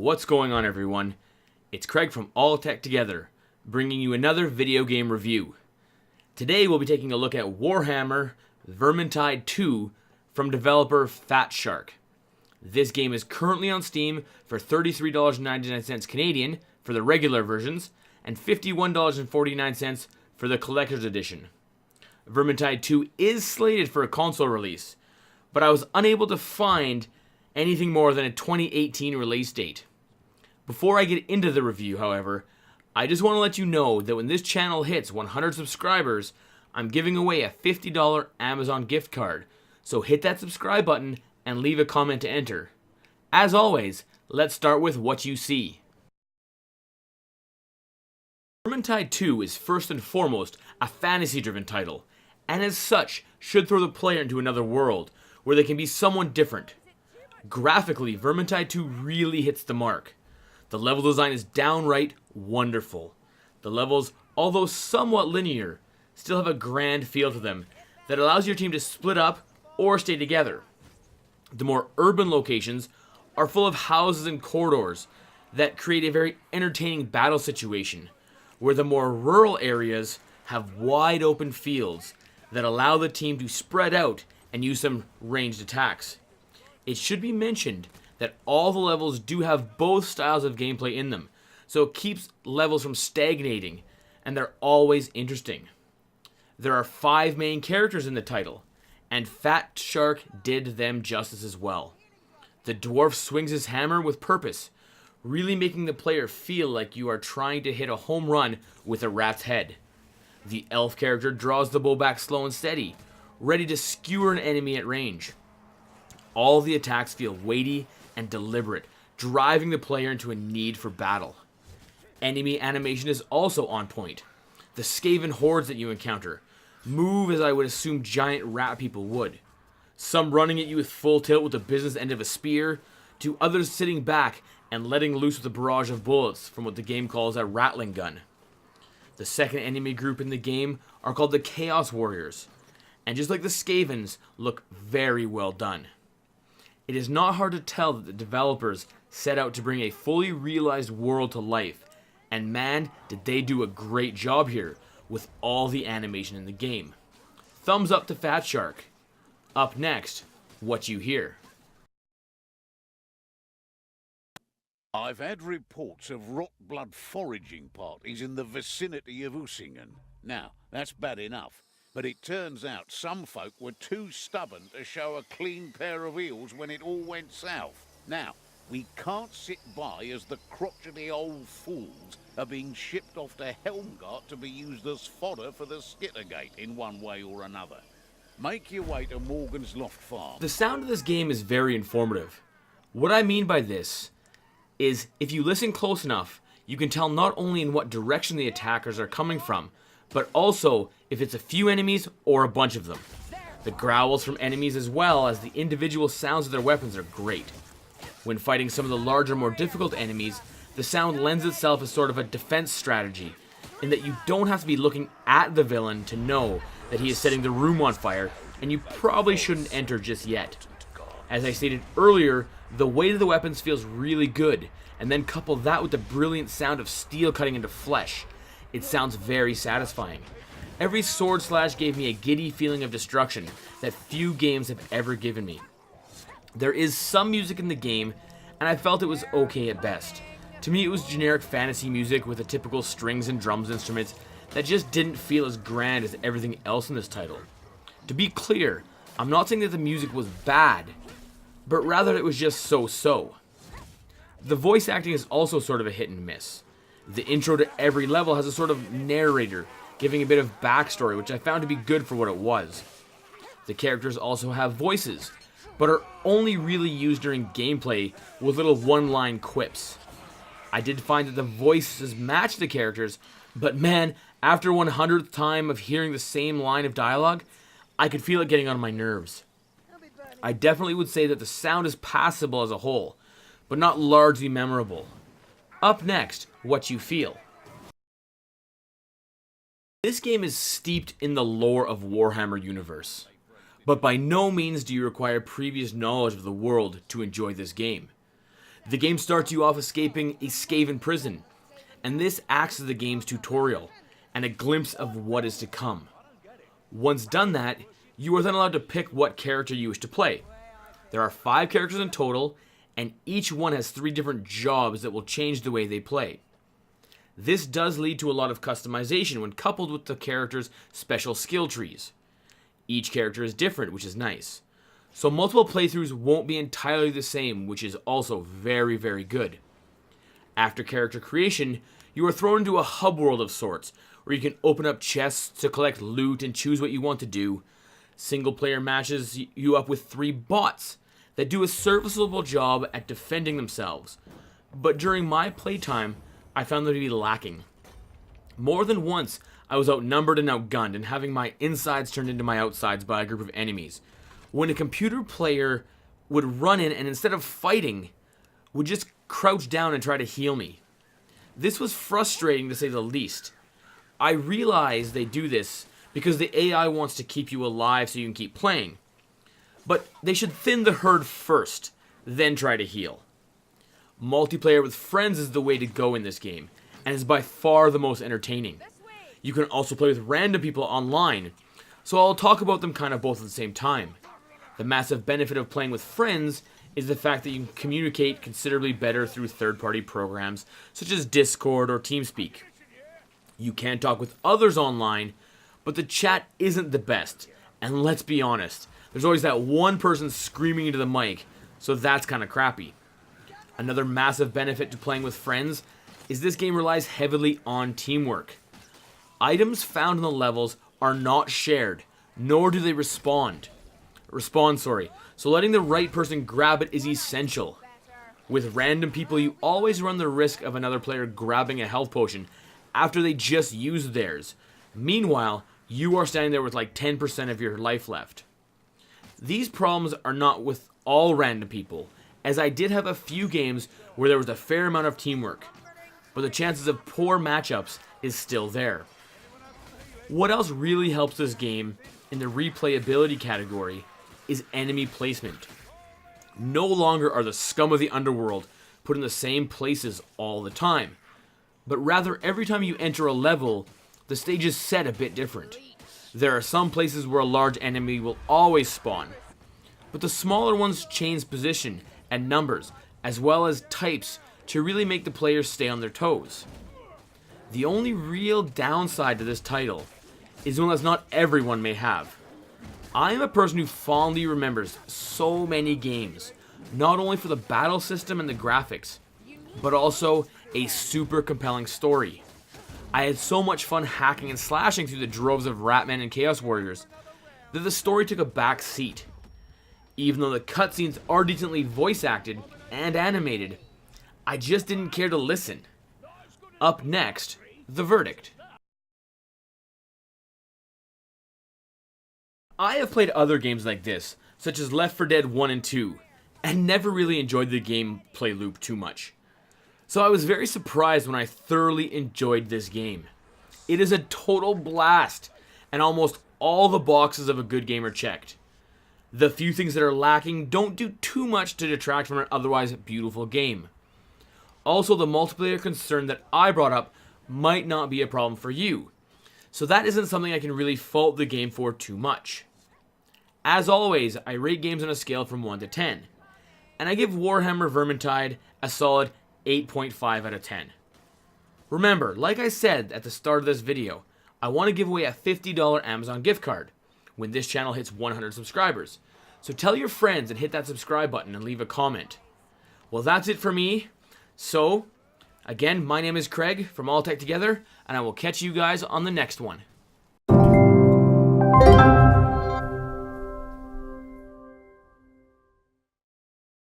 What's going on, everyone? It's Craig from All Tech Together, bringing you another video game review. Today we'll be taking a look at Warhammer Vermintide 2 from developer Fat Shark. This game is currently on Steam for $33.99 Canadian for the regular versions and $51.49 for the collector's edition. Vermintide 2 is slated for a console release, but I was unable to find anything more than a 2018 release date. Before I get into the review, however, I just want to let you know that when this channel hits 100 subscribers, I'm giving away a $50 Amazon gift card, so hit that subscribe button and leave a comment to enter. As always, let's start with what you see. Vermintide 2 is first and foremost a fantasy-driven title, and as such should throw the player into another world where they can be someone different. Graphically, Vermintide 2 really hits the mark. The level design is downright wonderful. The levels, although somewhat linear, still have a grand feel to them that allows your team to split up or stay together. The more urban locations are full of houses and corridors that create a very entertaining battle situation, where the more rural areas have wide open fields that allow the team to spread out and use some ranged attacks. It should be mentioned that all the levels do have both styles of gameplay in them, so it keeps levels from stagnating, and they're always interesting. There are 5 main characters in the title, and Fat Shark did them justice as well. The dwarf swings his hammer with purpose, really making the player feel like you are trying to hit a home run with a rat's head. The elf character draws the bow back slow and steady, ready to skewer an enemy at range. All the attacks feel weighty and deliberate, driving the player into a need for battle. Enemy animation is also on point. The Skaven hordes that you encounter move as I would assume giant rat people would. Some running at you with full tilt with the business end of a spear, to others sitting back and letting loose with a barrage of bullets from what the game calls a rattling gun. The second enemy group in the game are called the Chaos Warriors, and just like the Skavens, look very well done. It is not hard to tell that the developers set out to bring a fully realized world to life, and man, did they do a great job here with all the animation in the game. Thumbs up to Fat Shark. Up next, what you hear. I've had reports of rock blood foraging parties in the vicinity of Usingen. Now, that's bad enough, but it turns out some folk were too stubborn to show a clean pair of heels when it all went south. Now, we can't sit by as the crotchety old fools are being shipped off to Helmgart to be used as fodder for the Skittergate in one way or another. Make your way to Morgan's Loft Farm. The sound of this game is very informative. What I mean by this is, if you listen close enough, you can tell not only in what direction the attackers are coming from, but also if it's a few enemies or a bunch of them. The growls from enemies as well as the individual sounds of their weapons are great. When fighting some of the larger, more difficult enemies, the sound lends itself as sort of a defense strategy, in that you don't have to be looking at the villain to know that he is setting the room on fire, and you probably shouldn't enter just yet. As I stated earlier, the weight of the weapons feels really good, and then couple that with the brilliant sound of steel cutting into flesh. It sounds very satisfying. Every sword slash gave me a giddy feeling of destruction that few games have ever given me. There is some music in the game, and I felt it was okay at best. To me, it was generic fantasy music with the typical strings and drums instruments that just didn't feel as grand as everything else in this title. To be clear, I'm not saying that the music was bad, but rather it was just so-so. The voice acting is also sort of a hit and miss. The intro to every level has a sort of narrator, giving a bit of backstory, which I found to be good for what it was. The characters also have voices, but are only really used during gameplay with little one-line quips. I did find that the voices match the characters, but man, after 100th time of hearing the same line of dialogue, I could feel it getting on my nerves. I definitely would say that the sound is passable as a whole, but not largely memorable. Up next, what you feel. This game is steeped in the lore of Warhammer universe, but by no means do you require previous knowledge of the world to enjoy this game. The game starts you off escaping a Skaven prison, and this acts as the game's tutorial and a glimpse of what is to come. Once done that, you are then allowed to pick what character you wish to play. There are 5 characters in total, and each one has 3 different jobs that will change the way they play. This does lead to a lot of customization when coupled with the character's special skill trees. Each character is different, which is nice. So multiple playthroughs won't be entirely the same, which is also very, very good. After character creation, you are thrown into a hub world of sorts, where you can open up chests to collect loot and choose what you want to do. Single player matches you up with 3 bots that do a serviceable job at defending themselves. But during my playtime, I found them to be lacking. More than once, I was outnumbered and outgunned and having my insides turned into my outsides by a group of enemies, when a computer player would run in and instead of fighting, would just crouch down and try to heal me. This was frustrating to say the least. I realize they do this because the AI wants to keep you alive so you can keep playing. But they should thin the herd first, then try to heal. Multiplayer with friends is the way to go in this game, and is by far the most entertaining. You can also play with random people online, so I'll talk about them kind of both at the same time. The massive benefit of playing with friends is the fact that you can communicate considerably better through third-party programs such as Discord or TeamSpeak. You can talk with others online, but the chat isn't the best, and let's be honest, there's always that one person screaming into the mic, so that's kind of crappy. Another massive benefit to playing with friends is this game relies heavily on teamwork. Items found in the levels are not shared, nor do they respawn, so letting the right person grab it is essential. With random people, you always run the risk of another player grabbing a health potion after they just used theirs. Meanwhile, you are standing there with like 10% of your life left. These problems are not with all random people, as I did have a few games where there was a fair amount of teamwork, but the chances of poor matchups is still there. What else really helps this game in the replayability category is enemy placement. No longer are the scum of the underworld put in the same places all the time, but rather every time you enter a level, the stage is set a bit different. There are some places where a large enemy will always spawn, but the smaller ones change position and numbers, as well as types, to really make the players stay on their toes. The only real downside to this title is one that not everyone may have. I am a person who fondly remembers so many games, not only for the battle system and the graphics, but also a super compelling story. I had so much fun hacking and slashing through the droves of Ratmen and Chaos Warriors that the story took a back seat. Even though the cutscenes are decently voice acted and animated, I just didn't care to listen. Up next, the verdict. I have played other games like this, such as Left 4 Dead 1 and 2, and never really enjoyed the gameplay loop too much. So I was very surprised when I thoroughly enjoyed this game. It is a total blast, and almost all the boxes of a good game are checked. The few things that are lacking don't do too much to detract from an otherwise beautiful game. Also, the multiplayer concern that I brought up might not be a problem for you, so that isn't something I can really fault the game for too much. As always, I rate games on a scale from 1 to 10, and I give Warhammer Vermintide a solid 8.5 out of 10. Remember, like I said at the start of this video, I want to give away a $50 Amazon gift card when this channel hits 100 subscribers. So tell your friends and hit that subscribe button and leave a comment. Well, that's it for me. So, again, my name is Craig from All Tech Together, and I will catch you guys on the next one.